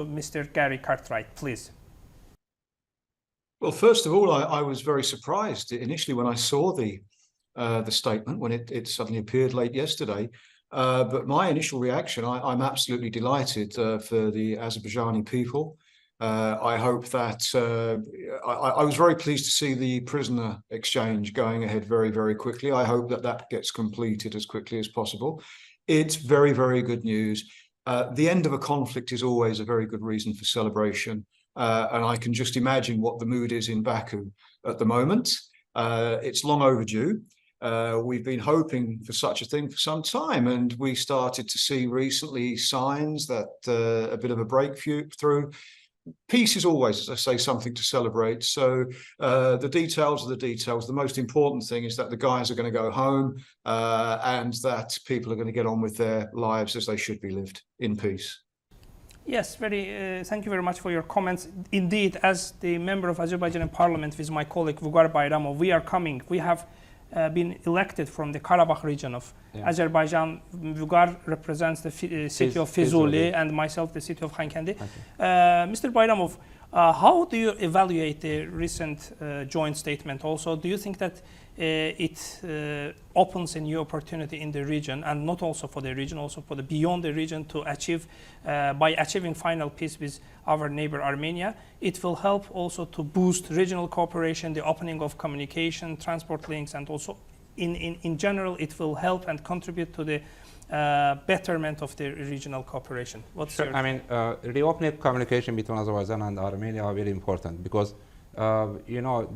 Mr. Gary Cartwright, please. Well, first of all, I was very surprised initially when I saw the statement, when it suddenly appeared late yesterday. But my initial reaction, I'm absolutely delighted for the Azerbaijani people. I hope that I was very pleased to see the prisoner exchange going ahead very, very quickly. I hope that gets completed as quickly as possible. It's very, very good news. The end of a conflict is always a very good reason for celebration. And I can just imagine what the mood is in Baku at the moment. It's long overdue. We've been hoping for such a thing for some time, and we started to see recently signs that a bit of a breakthrough. Peace is always, as I say, something to celebrate. So the details are the details. The most important thing is that the guys are going to go home and that people are going to get on with their lives as they should be lived in peace. Yes, thank you very much for your comments. Indeed, as the member of Azerbaijani Parliament with my colleague Vüqar Bayramov, we are coming. We have been elected from the Karabakh region of Azerbaijan. Vüqar represents the city of Füzuli and myself the city of Xankəndi. Mr. Bayramov, how do you evaluate the recent joint statement also? Do you think that it opens a new opportunity in the region, and not also for the region, also for the beyond the region, to achieve, by achieving final peace with our neighbor Armenia, it will help also to boost regional cooperation, the opening of communication, transport links, and also in general it will help and contribute to the betterment of the regional cooperation. What's your... I mean, reopening communication between Azerbaijan and Armenia are very important because, you know,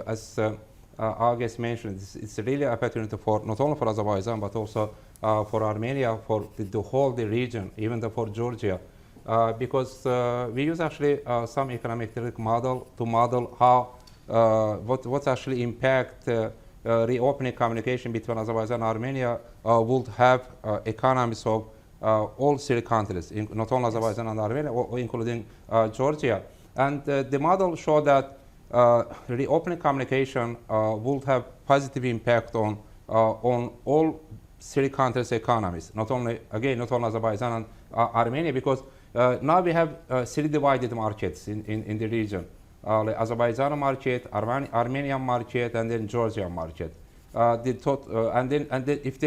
as our guest mentioned, it's really an opportunity for not only for Azerbaijan but also for Armenia, for the whole region, even for Georgia, because we use actually some economic theoretic model to model how what actually impact reopening communication between Azerbaijan and Armenia would have economies of all three countries, not only Azerbaijan and Armenia, including Georgia. And the model showed that reopening communication would have positive impact on all three countries' economies, not only Azerbaijan and Armenia, because now we have three divided markets in the region. Like Azerbaijan market, Armenian market, and then Georgian market. And then if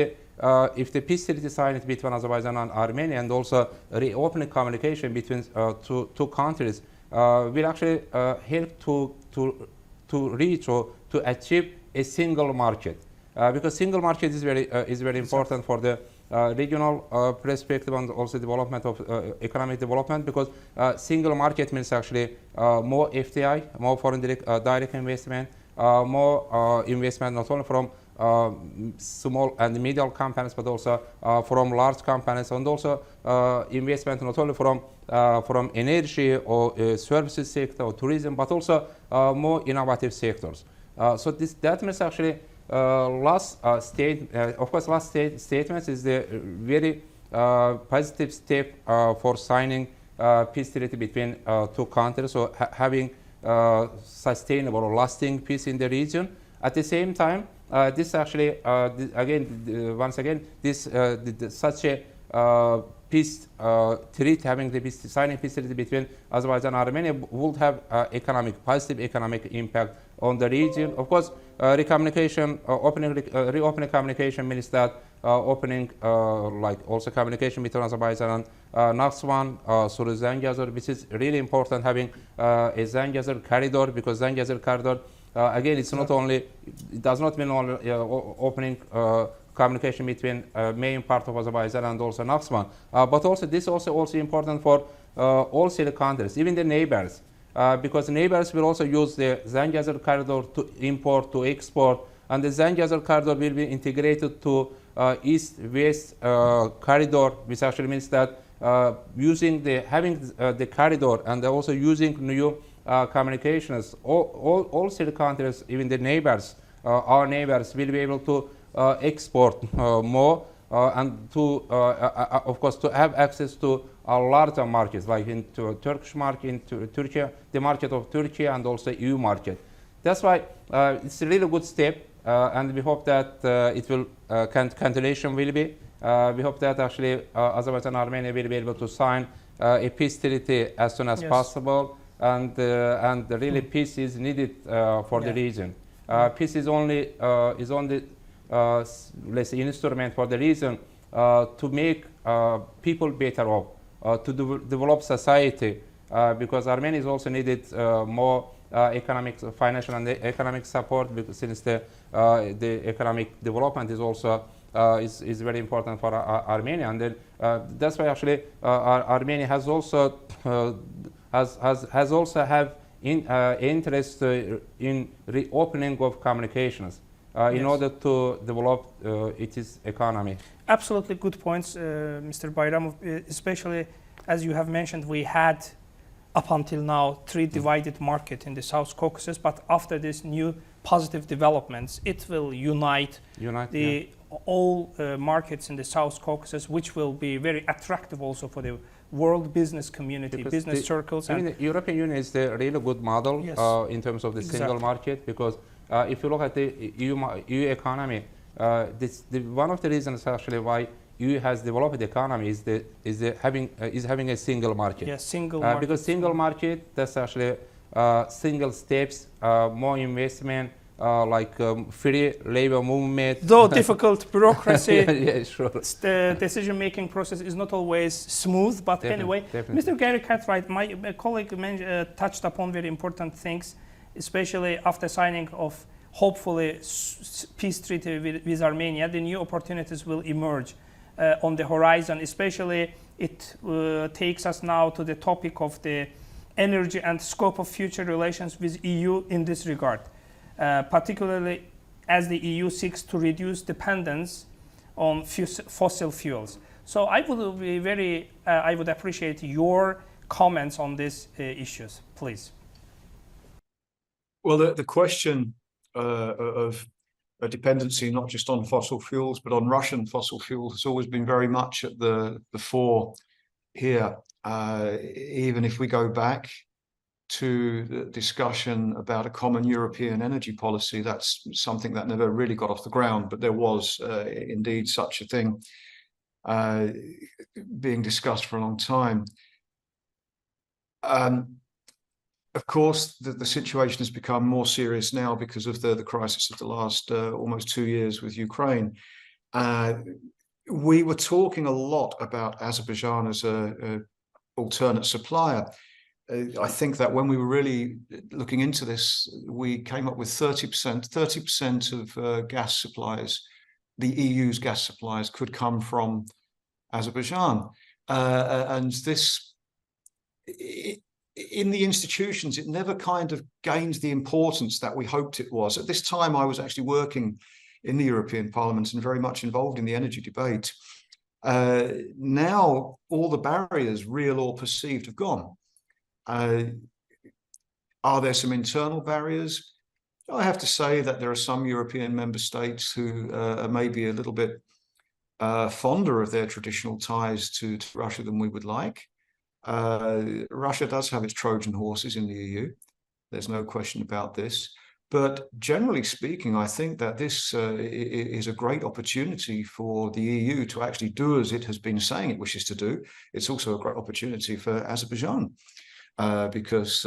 the peace treaty signed between Azerbaijan and Armenia, and also reopening communication between two countries, will actually help to reach or to achieve a single market, because single market is very important for the regional perspective and also development of economic development, because single market means actually more FDI, more foreign direct investment, more investment not only from small and medium companies but also from large companies, and also investment not only from energy or services sector or tourism, but also more innovative sectors. So that means actually last statement is the very positive step for signing peace treaty between two countries, so having sustainable or lasting peace in the region. At the same time, this actually such a peace treaty, having the signing peace treaty between Azerbaijan and Armenia would have positive economic impact on the region. Of course, reopening communication means that opening like also communication between Azerbaijan and Nakhchivan through Zangezur, which is really important, having a Zangezur corridor, because Zangezur corridor again, it does not mean only opening communication between main part of Azerbaijan and also Nakhchivan, but also this is also important for all three countries, even the neighbors, because neighbors will also use the Zangezur corridor to import, to export, and the Zangezur corridor will be integrated to east-west corridor, which actually means that having the corridor and also using new communications, all three countries, even the neighbors, our neighbors, will be able to export more and to, of course, to have access to larger markets, like into Turkish market, into Turkey, the market of Turkey, and also EU market. That's why it's a really good step, and we hope that it will continuation will be. We hope that actually Azerbaijan and Armenia will be able to sign a peace treaty as soon as Yes. possible, and really peace is needed for the region. Peace is only let's say instrument for the region to make people better off, to develop society, because Armenia is also needed more economic, financial and economic support, because since the economic development is also is very important for Armenia, and then that's why actually Armenia has also have interest in reopening of communications in Yes. order to develop its economy. Absolutely good points, Mr. Bayramov, especially as you have mentioned, we had up until now 3 divided market in the South Caucasus, but after this new positive developments, it will unite the all markets in the South Caucasus, which will be very attractive also for the world business community, Because business circles. I mean, the European Union is the really good model Yes. In terms of the Exactly. single market, because if you look at the EU economy, one of the reasons actually why EU has developed the economy is having a single market. Yes, single market. Because single market, that's actually single steps, more investment, like free labor movement. Though difficult bureaucracy, yeah, sure. the decision-making process is not always smooth, but anyway, Definitely. Mr. Gary Cartwright, my colleague touched upon very important things, especially after signing of hopefully peace treaty with Armenia. The new opportunities will emerge on the horizon, especially it takes us now to the topic of the energy and scope of future relations with EU in this regard. Particularly as the EU seeks to reduce dependence on fossil fuels. So I would be I would appreciate your comments on these issues, please. Well, the question of a dependency not just on fossil fuels, but on Russian fossil fuels has always been very much at the fore here. Even if we go back to the discussion about a common European energy policy, that's something that never really got off the ground, but there was indeed such a thing being discussed for a long time. Of course, the situation has become more serious now because of the crisis of the last almost 2 years with Ukraine. We were talking a lot about Azerbaijan as an alternate supplier. I think that when we were really looking into this, we came up with 30% of gas supplies, the EU's gas supplies, could come from Azerbaijan. And this, in the institutions, it never kind of gained the importance that we hoped it was. At this time, I was actually working in the European Parliament and very much involved in the energy debate. Now, all the barriers, real or perceived, have gone. Are there some internal barriers? I have to say that there are some European member states who are maybe a little bit fonder of their traditional ties to Russia than we would like. Russia does have its Trojan horses in the EU. There's no question about this. But generally speaking, I think that this is a great opportunity for the EU to actually do as it has been saying it wishes to do. It's also a great opportunity for Azerbaijan. Because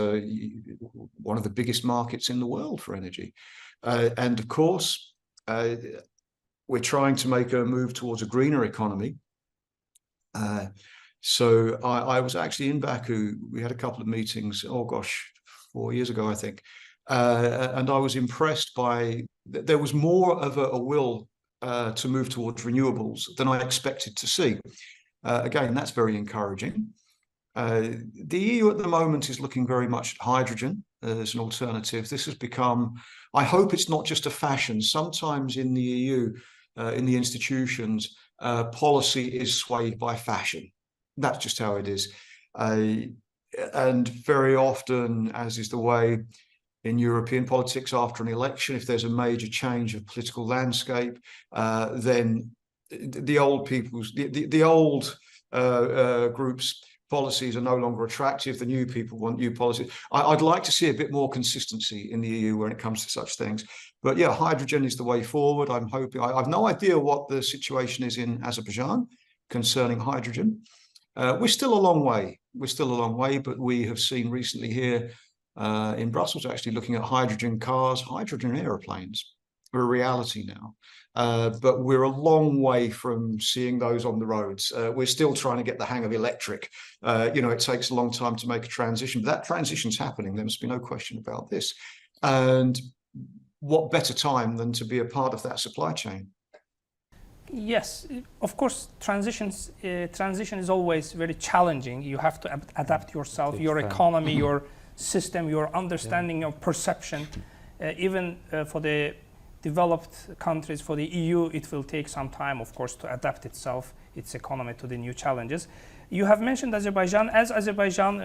one of the biggest markets in the world for energy. And of course, we're trying to make a move towards a greener economy. So I was actually in Baku. We had a couple of meetings, 4 years ago, I think. And I was impressed by, there was more of a will to move towards renewables than I expected to see. Again, that's very encouraging. The EU at the moment is looking very much at hydrogen as an alternative. This has become, I hope it's not just a fashion. Sometimes in the EU, in the institutions, policy is swayed by fashion. That's just how it is. And very often, as is the way in European politics after an election, if there's a major change of political landscape, then the old people's, the old groups' policies are no longer attractive. The new people want new policies. I'd like to see a bit more consistency in the EU when it comes to such things. But yeah, hydrogen is the way forward. I'm hoping. I have no idea what the situation is in Azerbaijan concerning hydrogen. We're still a long way we're still a long way, but we have seen recently here in Brussels actually looking at hydrogen cars, hydrogen aeroplanes are a reality now. But we're a long way from seeing those on the roads. We're still trying to get the hang of electric. It takes a long time to make a transition, but that transition's happening. There must be no question about this. And what better time than to be a part of that supply chain? Yes, of course, transition is always very challenging. You have to adapt yourself, your economy, your system, your understanding, your perception. Even for the developed countries, for the EU, it will take some time, of course, to adapt itself, its economy to the new challenges. You have mentioned Azerbaijan. As Azerbaijan,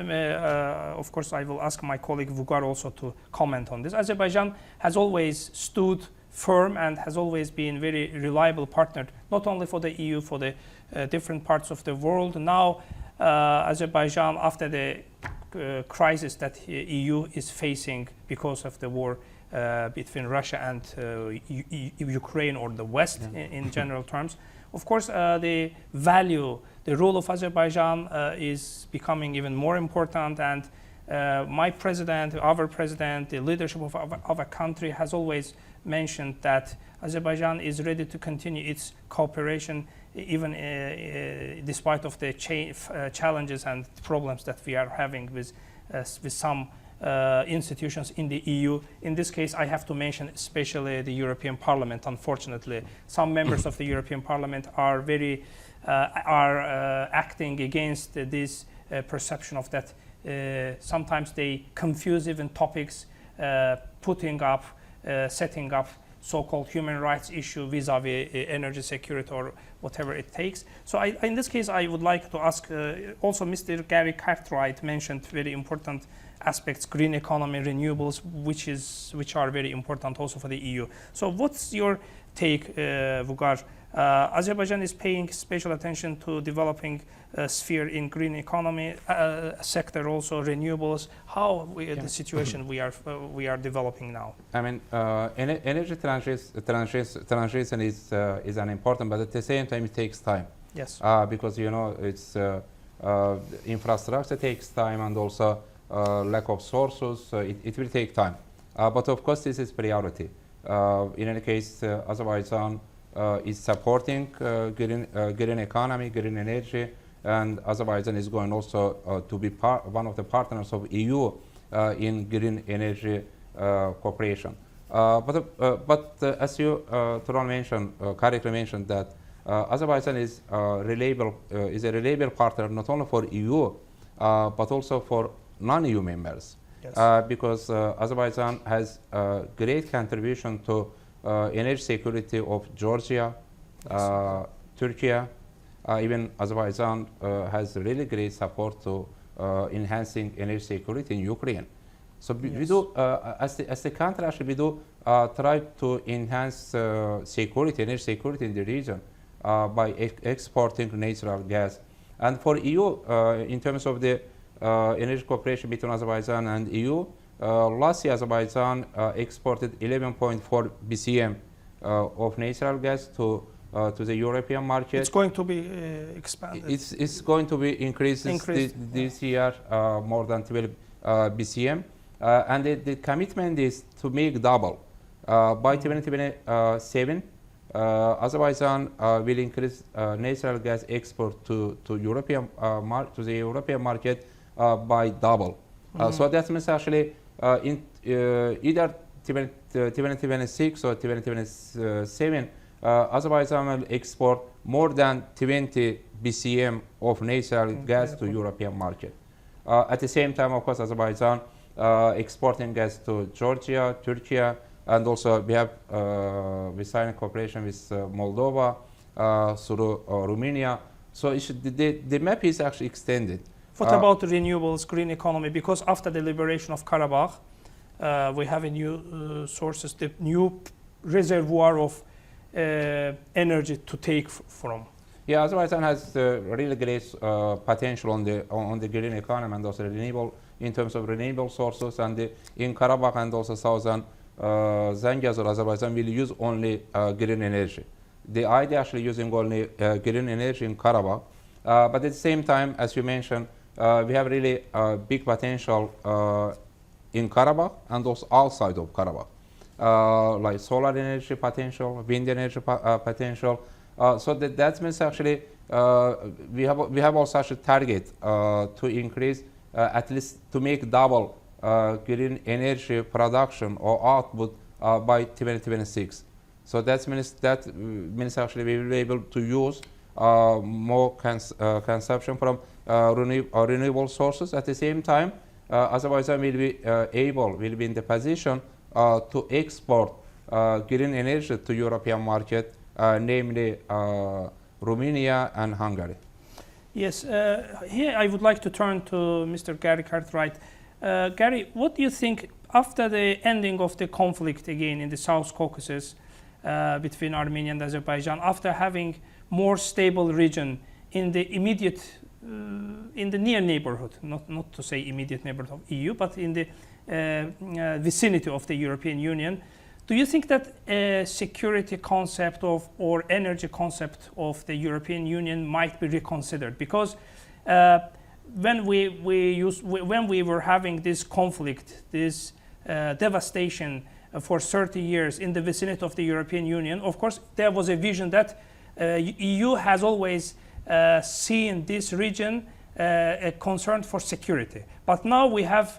of course, I will ask my colleague Vüqar also to comment on this. Azerbaijan has always stood firm and has always been very reliable partner, not only for the EU, for the different parts of the world. Now, Azerbaijan, after the crisis that EU is facing because of the war between Russia and Ukraine, or the West in general terms, of course, the role of Azerbaijan is becoming even more important. And my president, our president, the leadership of a country has always mentioned that Azerbaijan is ready to continue its cooperation, even despite of the challenges and problems that we are having with some institutions in the EU. In this case, I have to mention especially the European Parliament. Unfortunately, some members of the European Parliament are acting against this perception of that. Sometimes they confuse even topics, setting up so-called human rights issue vis-a-vis energy security or whatever it takes. So in this case, I would like to ask also Mr. Gary Cartwright mentioned very important aspects, green economy, renewables, which are very important also for the EU. So what's your take, Vüqar? Azerbaijan is paying special attention to developing sphere in green economy sector, also renewables. How the situation we are developing now? I mean, energy transition is an important, but at the same time it takes time. Yes. Because it's infrastructure takes time, and also lack of sources. It will take time. But of course, this is priority. In any case, Azerbaijan is supporting green economy, green energy, and Azerbaijan is going also to be one of the partners of EU in green energy cooperation. But as you, Turan mentioned, correctly mentioned that Azerbaijan is a reliable partner not only for EU but also for non-EU members. Yes. Because Azerbaijan has a great contribution to energy security of Georgia, Turkey. Even Azerbaijan has really great support to enhancing energy security in Ukraine. So we do, as the country, actually, we do try to enhance energy security in the region by exporting natural gas. And for EU, in terms of the energy cooperation between Azerbaijan and EU, last year Azerbaijan exported 11.4 BCM of natural gas to the European market. It's going to be expanded. It's going to be increased this year more than 12 BCM. And the commitment is to make double. By 2027, Azerbaijan will increase natural gas export to the European market by double. So that means actually in either 2026 or 2027, Azerbaijan will export more than 20 BCM of natural gas to European market. At the same time, of course, Azerbaijan exporting gas to Georgia, Turkey, and also we signed a cooperation with Moldova, through Romania. So the map is actually extended. What about renewables, green economy? Because after the liberation of Karabakh, we have a new sources, the new reservoir of energy to take from. Yeah, Azerbaijan has really great potential on the green economy and also renewable, in terms of renewable sources. And in Karabakh and also southern Zangezur, Azerbaijan will use only green energy. The idea actually using only green energy in Karabakh, but at the same time, as you mentioned, we have really big potential in Karabakh and also outside of Karabakh, like solar energy potential, wind energy potential. So that means actually we have also such a target to increase at least to make double green energy production or output by 2026. So that means actually we will be able to use more consumption from renewable sources. At the same time, Azerbaijan will be in the position to export green energy to European market, namely Romania and Hungary. Yes, here I would like to turn to Mr. Gary Cartwright. Gary, what do you think after the ending of the conflict again in the South Caucasus between Armenia and Azerbaijan, after having more stable region in the immediate, in the near neighborhood, not to say immediate neighborhood of EU, but in the vicinity of the European Union, do you think that a security concept of or energy concept of the European Union might be reconsidered? Because when we were having this conflict, this devastation for 30 years in the vicinity of the European Union, of course, there was a vision that EU has always seen this region a concern for security. But now we have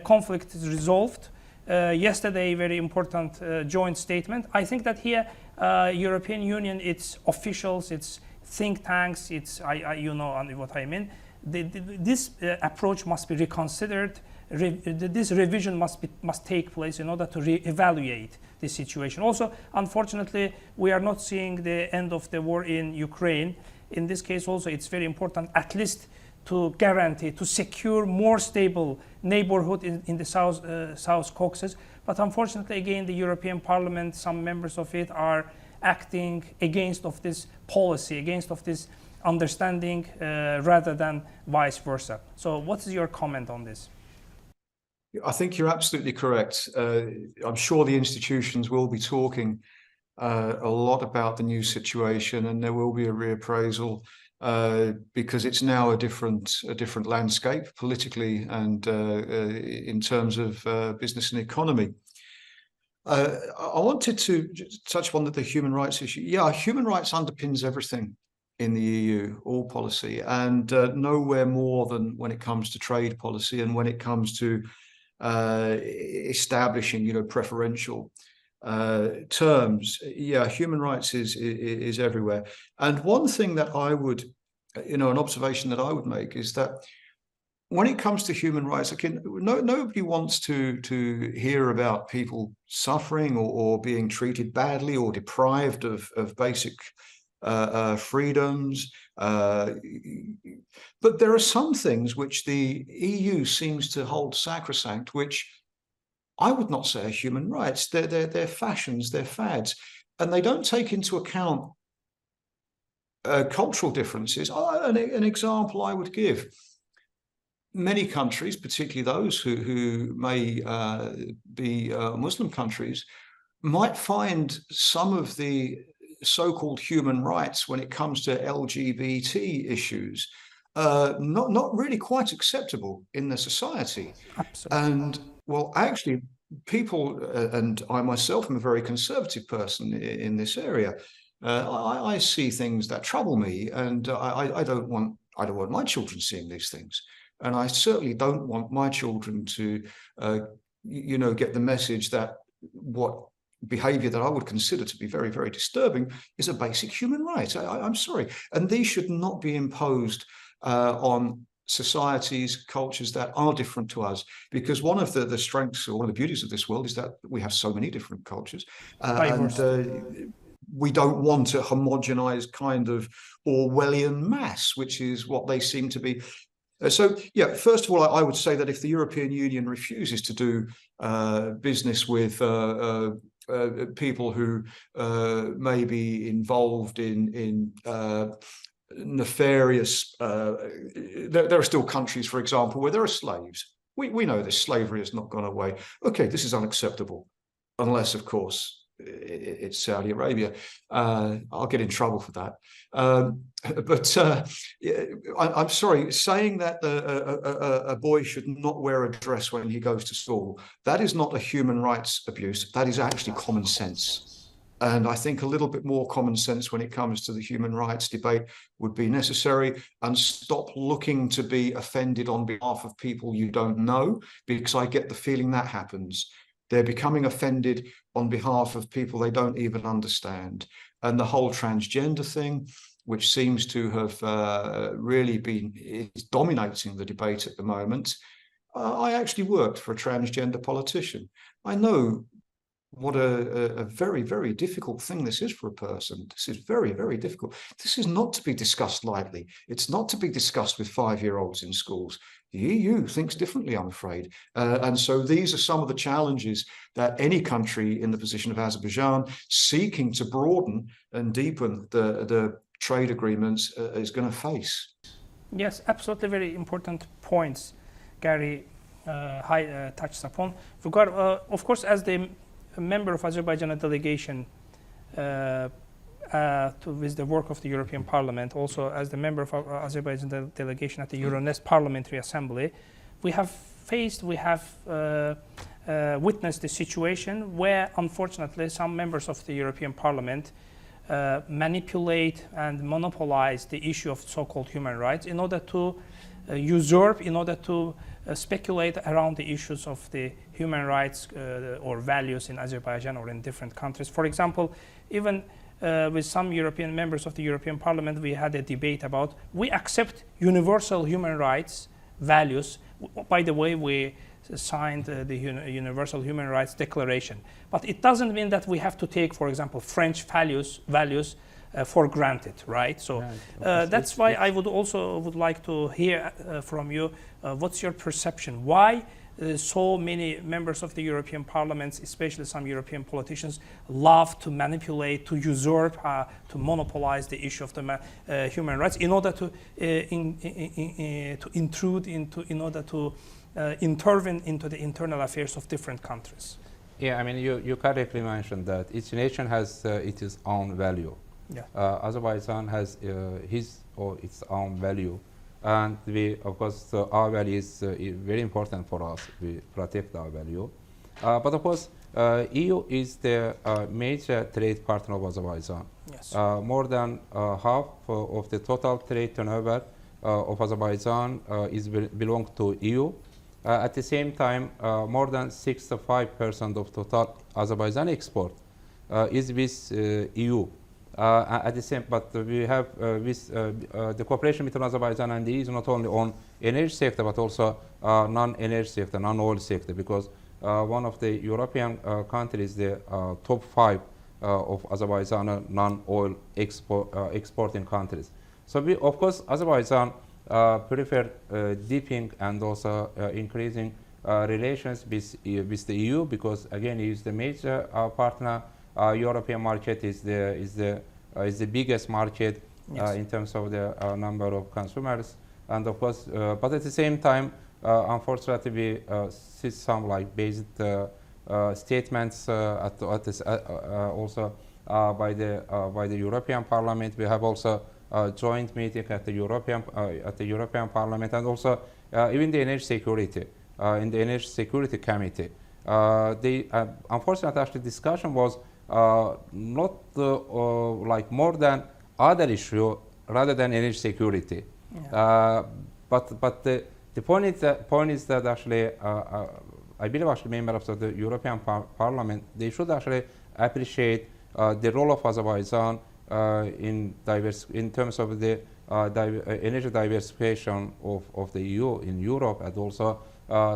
conflict resolved. Yesterday, very important joint statement. I think that here, European Union, its officials, its think tanks, you know what I mean. This approach must be reconsidered. This revision must take place in order to re-evaluate the situation. Also, unfortunately, we are not seeing the end of the war in Ukraine. In this case, also, it's very important, at least to guarantee, to secure more stable neighborhood in the South Caucasus. But unfortunately, again, the European Parliament, some members of it are acting against of this policy, against of this understanding, rather than vice versa. So what is your comment on this? I think you're absolutely correct. I'm sure the institutions will be talking a lot about the new situation, and there will be a reappraisal because it's now a different landscape politically and in terms of business and economy. I wanted to touch upon the human rights issue. Yeah, human rights underpins everything in the EU, all policy, and nowhere more than when it comes to trade policy and when it comes to establishing, preferential terms. Yeah, human rights is everywhere. And one thing that I would, an observation that I would make is that when it comes to human rights, nobody wants to hear about people suffering or being treated badly or deprived of basic freedoms. But there are some things which the EU seems to hold sacrosanct, which I would not say are human rights. They're fashions, they're fads, and they don't take into account cultural differences. An example I would give: many countries, particularly those who may be Muslim countries, might find some of the so-called human rights when it comes to LGBT issues not really quite acceptable in their society. Absolutely. And well, actually, people, and I myself am a very conservative person in this area. I see things that trouble me, and I don't want my children seeing these things, and I certainly don't want my children to, get the message that what behavior that I would consider to be very, very disturbing is a basic human right. I'm sorry, and these should not be imposed on societies, cultures that are different to us, because one of the strengths or one of the beauties of this world is that we have so many different cultures, and we don't want a homogenized kind of Orwellian mass, which is what they seem to be. So, yeah, first of all, I would say that if the European Union refuses to do business with people who may be involved in nefarious, there are still countries, for example, where there are slaves. We know this slavery has not gone away. Okay, this is unacceptable, unless, of course, it's Saudi Arabia. I'll get in trouble for that. I'm sorry, saying that a boy should not wear a dress when he goes to school, that is not a human rights abuse. That is actually common sense. And I think a little bit more common sense when it comes to the human rights debate would be necessary, and stop looking to be offended on behalf of people you don't know, because I get the feeling that happens. They're becoming offended on behalf of people they don't even understand. And the whole transgender thing, which seems to have really is dominating the debate at the moment. I actually worked for a transgender politician. I know what a very, very difficult thing this is for a person. This is very, very difficult. This is not to be discussed lightly. It's not to be discussed with 5-year-olds in schools. The EU thinks differently, I'm afraid. And so these are some of the challenges that any country in the position of Azerbaijan, seeking to broaden and deepen the trade agreements, is going to face. Yes, absolutely, very important points Gary touched upon. Of course, as the member of Azerbaijan delegation with the work of the European Parliament, also as the member of Azerbaijan delegation at the Euronest Parliamentary Assembly, we have witnessed the situation where, unfortunately, some members of the European Parliament manipulate and monopolize the issue of so-called human rights in order to usurp, in order to speculate around the issues of the human rights or values in Azerbaijan or in different countries. For example, even with some European members of the European Parliament, we had a debate about, we accept universal human rights values. By the way, we signed the Universal Human Rights Declaration. But it doesn't mean that we have to take, for example, French values for granted, right? So that's why I would like to hear from you, what's your perception? Why so many members of the European Parliament, especially some European politicians, love to manipulate, to usurp, to monopolize the issue of the human rights in order to intrude into, in order to intervene into the internal affairs of different countries? Yeah, I mean, you correctly mentioned that each nation has its own value. Yeah. Azerbaijan has his or its own value, and we, of course, our value is very important for us. We protect our value, but of course, EU is the major trade partner of Azerbaijan. Yes. More than half of the total trade turnover of Azerbaijan belongs to EU. At the same time, more than 65% of total Azerbaijan export is with EU. At the same, but we have the cooperation between Azerbaijan and the EU is not only on energy sector, but also non-energy sector, non-oil sector, because one of the European countries, the top 5 of Azerbaijan non-oil exporting countries. So we, of course, Azerbaijan prefer deepening and also increasing relations with the EU, because again, it is the major partner. European market is the biggest market. Yes. In terms of the number of consumers, and of course, but at the same time, unfortunately, we see some like based statements also by the European Parliament. We have also a joint meeting at the European Parliament, and also even the energy security in the Energy Security Committee. The unfortunate actually discussion was not like more than other issue rather than energy security. Yeah. But the point is that actually I believe actually members of the European Parliament, they should actually appreciate the role of Azerbaijan in terms of the energy diversification of the EU in Europe, and also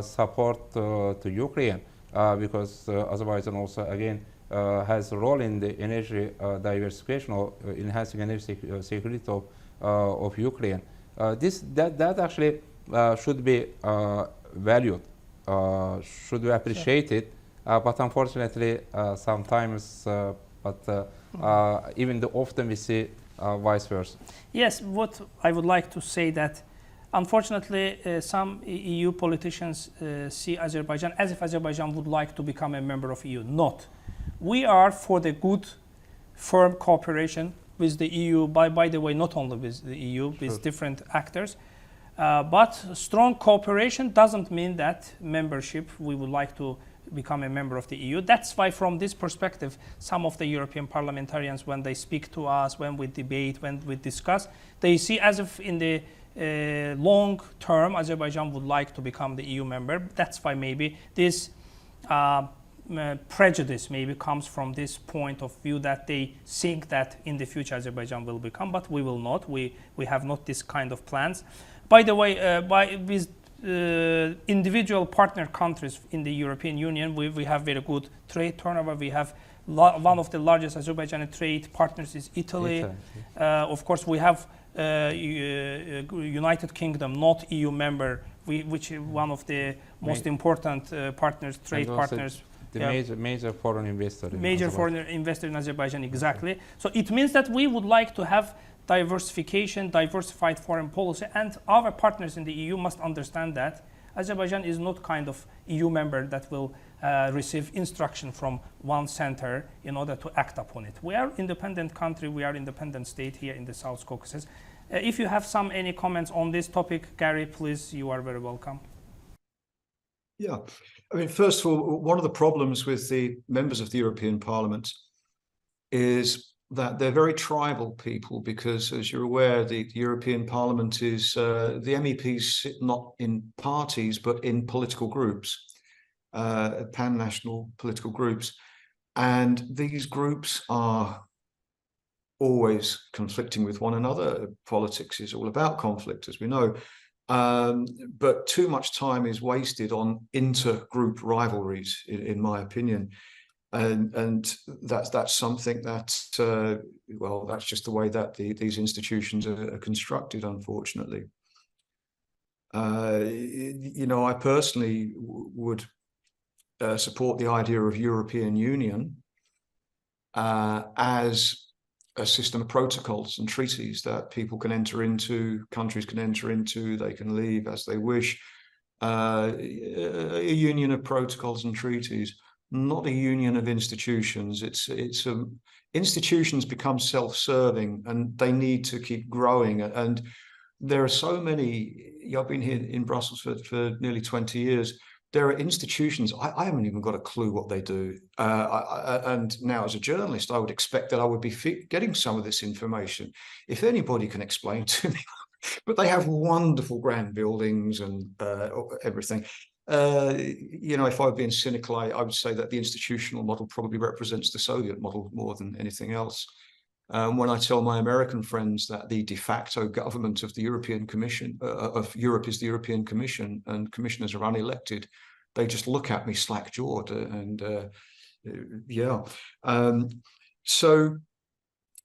support to Ukraine, because Azerbaijan also again has a role in the energy diversification or enhancing energy security of Ukraine. That actually should be valued, should be appreciated, but unfortunately sometimes, even often we see vice versa. Yes, what I would like to say that unfortunately some EU politicians see Azerbaijan as if Azerbaijan would like to become a member of EU. Not. We are for the good, firm cooperation with the EU, by the way, not only with the EU, with different actors. But strong cooperation doesn't mean that membership, we would like to become a member of the EU. That's why from this perspective, some of the European parliamentarians, when they speak to us, when we debate, when we discuss, they see as if in the long term, Azerbaijan would like to become the EU member. That's why maybe this prejudice maybe comes from this point of view that they think that in the future Azerbaijan will become, but we will not. We have not this kind of plans. By the way, with individual partner countries in the European Union, we have very good trade turnover. We have one of the largest Azerbaijani trade partners is Italy. Of course, we have United Kingdom, not EU member, which is one of the most important partners, trade partners. The major foreign investor. Major foreign investor in Azerbaijan, exactly. So it means that we would like to have diversification, diversified foreign policy, and our partners in the EU must understand that Azerbaijan is not kind of EU member that will receive instruction from one center in order to act upon it. We are independent country, we are independent state here in the South Caucasus. If you have any comments on this topic, Gary, please, you are very welcome. Yeah, I mean, first of all, one of the problems with the members of the European Parliament is that they're very tribal people, because, as you're aware, the European Parliament is, the MEPs sit not in parties, but in political groups, pan-national political groups. And these groups are always conflicting with one another. Politics is all about conflict, as we know. But too much time is wasted on inter-group rivalries, in my opinion. And that's something that, well, that's just the way that these institutions are constructed, unfortunately. You know, I personally would support the idea of European Union as a system of protocols and treaties that people can enter into, countries can enter into, they can leave as they wish. A union of protocols and treaties, not a union of institutions. Institutions become self-serving and they need to keep growing. And there are so many, I've been here in Brussels for nearly 20 years. There are institutions, I haven't even got a clue what they do. And now as a journalist, I would expect that I would be getting some of this information. If anybody can explain to me, but they have wonderful grand buildings and everything. You know, if I were being cynical, I would say that the institutional model probably represents the Soviet model more than anything else. When I tell my American friends that the de facto government of the European Commission, of Europe, is the European Commission, and commissioners are unelected, they just look at me slack-jawed. And yeah, so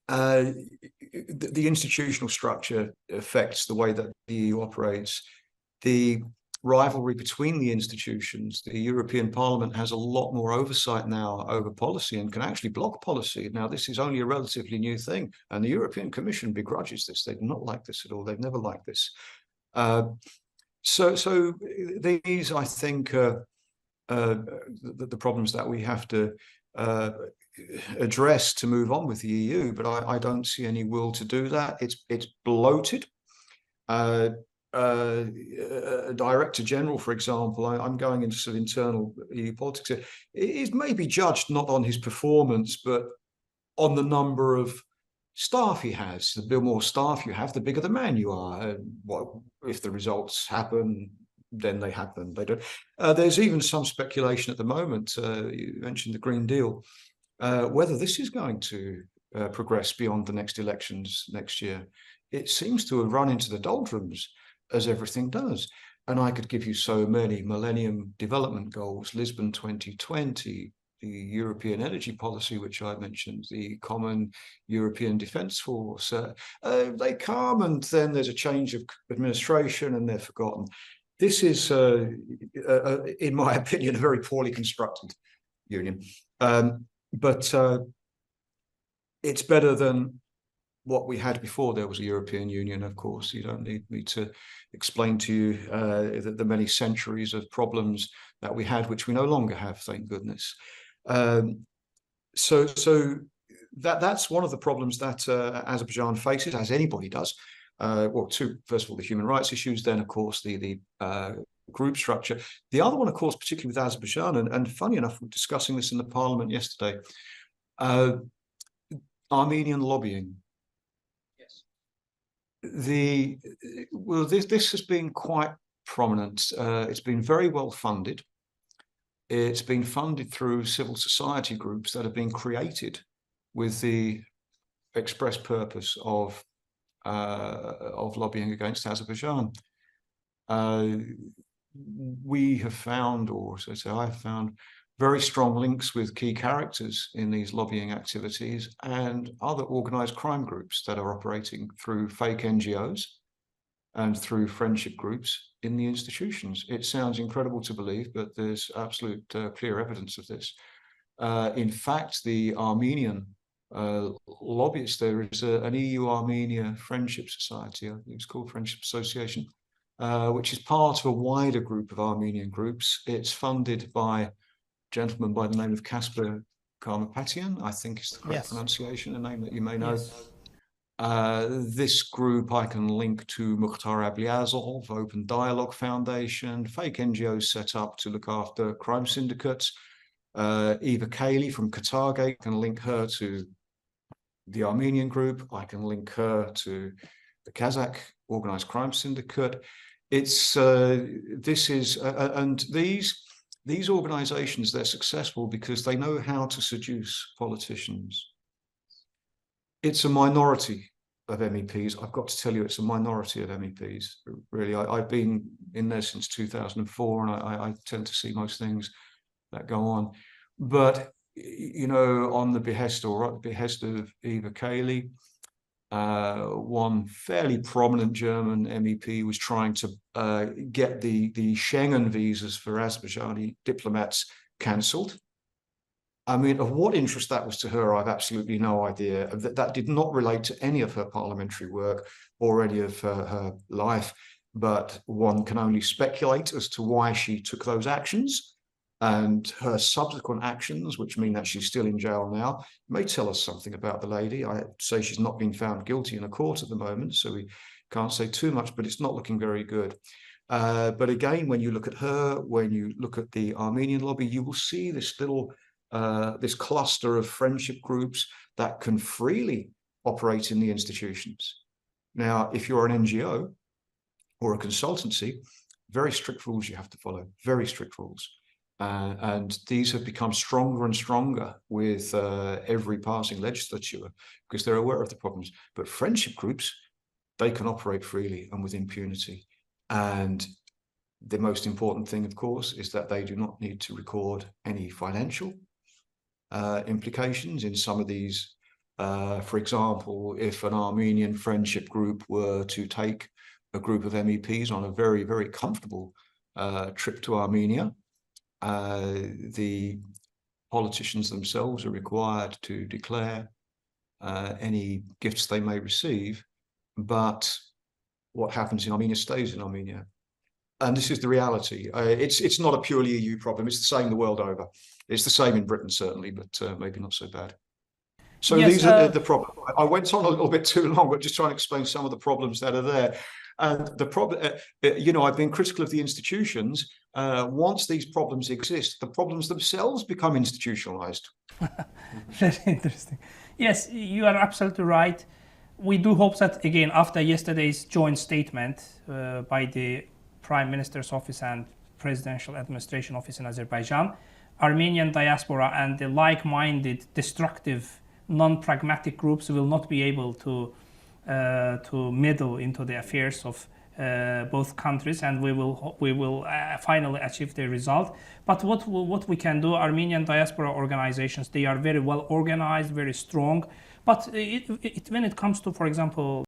the institutional structure affects the way that the EU operates. The rivalry between the institutions, the European Parliament has a lot more oversight now over policy and can actually block policy. Now, this is only a relatively new thing, and the European Commission begrudges this. They do not like this at all. They've never liked this. So these, I think, the problems that we have to address to move on with the EU, but I don't see any will to do that. It's bloated. A director general, for example, I'm going into sort of internal EU politics here, is maybe judged not on his performance, but on the number of staff he has. The more staff you have, the bigger the man you are. Well, if the results happen, then they happen. They don't. There's even some speculation at the moment, you mentioned the Green Deal, whether this is going to progress beyond the next elections next year. It seems to have run into the doldrums, as everything does. And I could give you so many Millennium Development Goals, Lisbon 2020, the European Energy Policy, which I mentioned, the Common European Defence Force. They come and then there's a change of administration and they're forgotten. This is, in my opinion, a very poorly constructed union. But it's better than what we had before there was a European Union, of course. You don't need me to explain to you the many centuries of problems that we had, which we no longer have, thank goodness. So that's one of the problems that Azerbaijan faces, as anybody does. Well, first of all, the human rights issues, then, of course, the group structure. The other one, of course, particularly with Azerbaijan, and funny enough, we were discussing this in the parliament yesterday, Armenian lobbying. Yes. This has been quite prominent. It's been very well funded. It's been funded through civil society groups that have been created with the express purpose of lobbying against Azerbaijan. We have found, or so to say, I have found, very strong links with key characters in these lobbying activities and other organized crime groups that are operating through fake NGOs and through friendship groups in the institutions. It sounds incredible to believe, but there's absolute clear evidence of this. In fact, the Armenian lobbyists, there is an EU-Armenia Friendship Society, I think it's called Friendship Association, which is part of a wider group of Armenian groups. It's funded by a gentleman by the name of Kasper Karmapatian, I think is the correct pronunciation, a name that you may know. Yes. This group I can link to Mukhtar Ablyazov, Open Dialogue Foundation, fake NGOs set up to look after crime syndicates. Eva Kaili from Qatargate, can link her to the Armenian group. I can link her to the Kazakh organized crime syndicate. It's and these organizations, they're successful because they know how to seduce politicians. It's a minority of MEPs. I've got to tell you, it's a minority of MEPs. Really, I've been in there since 2004, and I tend to see most things that go on. But, you know, on the behest of Eva Kaili, one fairly prominent German MEP was trying to get the Schengen visas for Azerbaijani diplomats cancelled. I mean, of what interest that was to her, I've absolutely no idea. That did not relate to any of her parliamentary work or any of her life, but one can only speculate as to why she took those actions. And her subsequent actions, which mean that she's still in jail now, may tell us something about the lady. I say she's not been found guilty in a court at the moment, so we can't say too much, but it's not looking very good. But again, when you look at her, when you look at the Armenian lobby, you will see this little this cluster of friendship groups that can freely operate in the institutions. Now, if you're an NGO or a consultancy, very strict rules you have to follow, very strict rules. And these have become stronger and stronger with every passing legislature because they're aware of the problems. But friendship groups, they can operate freely and with impunity. And the most important thing, of course, is that they do not need to record any financial implications in some of these. For example, if an Armenian friendship group were to take a group of MEPs on a very, very comfortable trip to Armenia, the politicians themselves are required to declare any gifts they may receive, but what happens in Armenia stays in Armenia. And this is the reality. It's not a purely EU problem. It's the same the world over. It's the same in Britain, certainly, but maybe not so bad. So yes, these are the problems. I went on a little bit too long, but just trying to explain some of the problems that are there. And the problem, you know, I've been critical of the institutions. Once these problems exist, the problems themselves become institutionalized. Very interesting. Yes, you are absolutely right. We do hope that, again, after yesterday's joint statement by the Prime Minister's Office and Presidential Administration Office in Azerbaijan, Armenian diaspora and the like-minded, destructive, non-pragmatic groups will not be able to meddle into the affairs of both countries, and we will finally achieve the result. But what we can do, Armenian diaspora organizations, they are very well organized, very strong. But when it comes to, for example,